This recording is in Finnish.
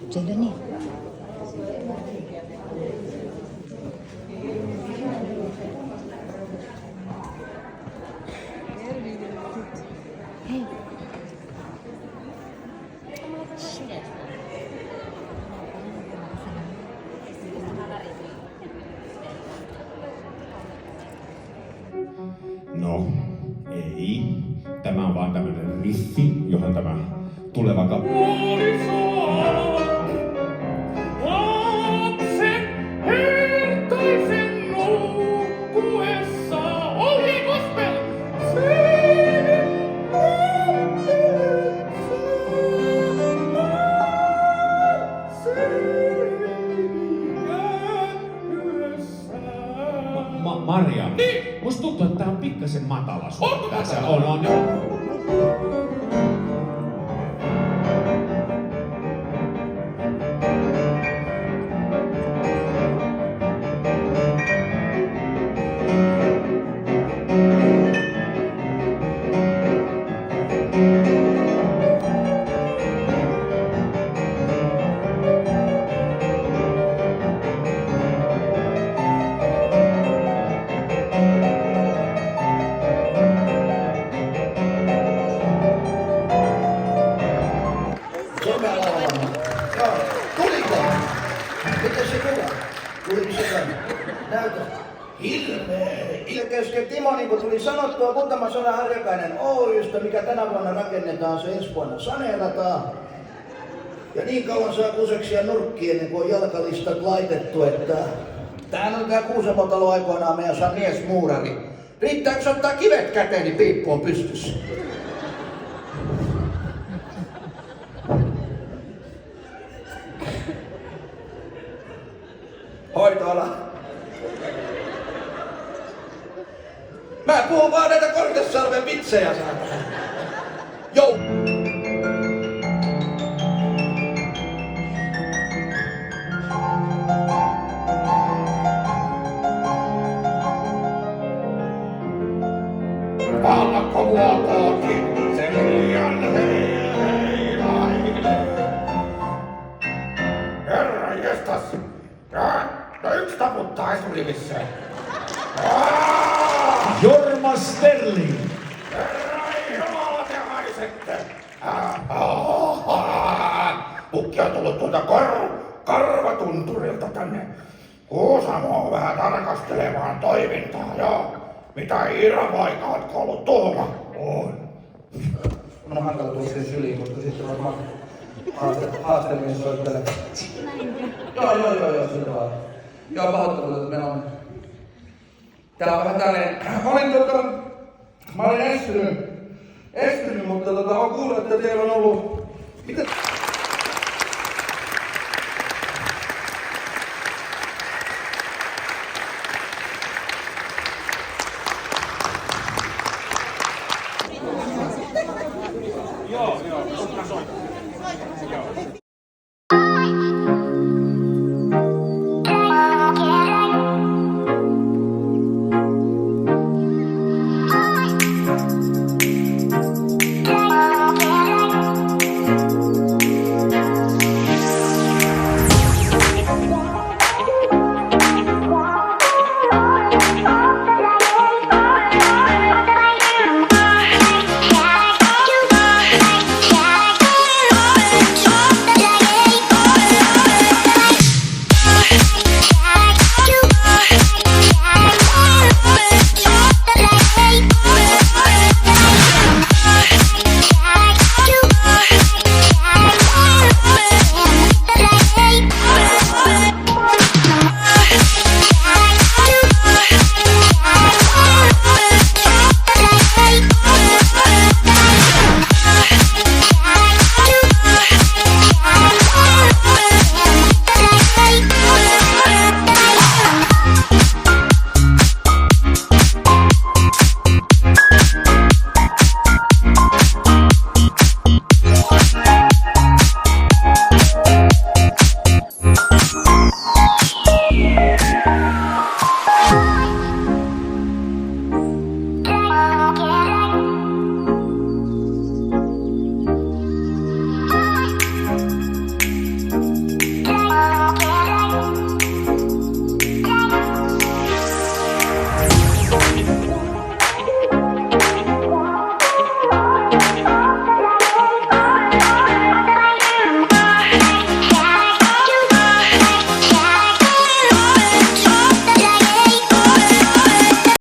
Jadi nih. Hei. No, ei. Tämä on vaan tämmönen riffi, johon tämä tuleva lapset hertoisen nukkuessa oli gospel. Maria, musta tuntuu, että tää on pikkasen matala sulla. Tässä on. Tuliko? Miten se kuva? Tuliko se tänne? Näytä. Hirveä. Kesken Timo, niin kuin tuli sanottua, muutama sana Harjakainen Oystä, mikä tänä vuonna rakennetaan, se ensi vuonna saneerataan. Ja niin kauan saa kuseksia nurkkiin, ennen kuin on jalkalistat laitettu, että tämähän on tää Kuusamotalo aikoinaan meidän saa miesmuurari. Riittääkö ottaa kivet käteen, niin piippu on pystyssä. Hoitoala. Mä puhun vaan näitä Kortessalmen vitsejä, saatana. Jou! Pallakko vuotaakin sen liian heilaille. Herra jestas. No yksi taputtaa esurivissä. Jorma Sterling. Herra Jumala, te haisette. Pukki on tullut tuolta Karvatunturilta tänne Kuusamoon vähän tarkastelemaan toimintaa, joo. Mitä Iira-poika ootko ollut tuhma? On. Mun on hankala tulla sen syliin, koska sitten varmaan haasteellinen soittelee. Joo, sillä vaan. Joo, pahoittelut, että meillä on... Tää on vähän tälleen... Mä olin estynyt, mutta mä kuulin, että teillä on ollut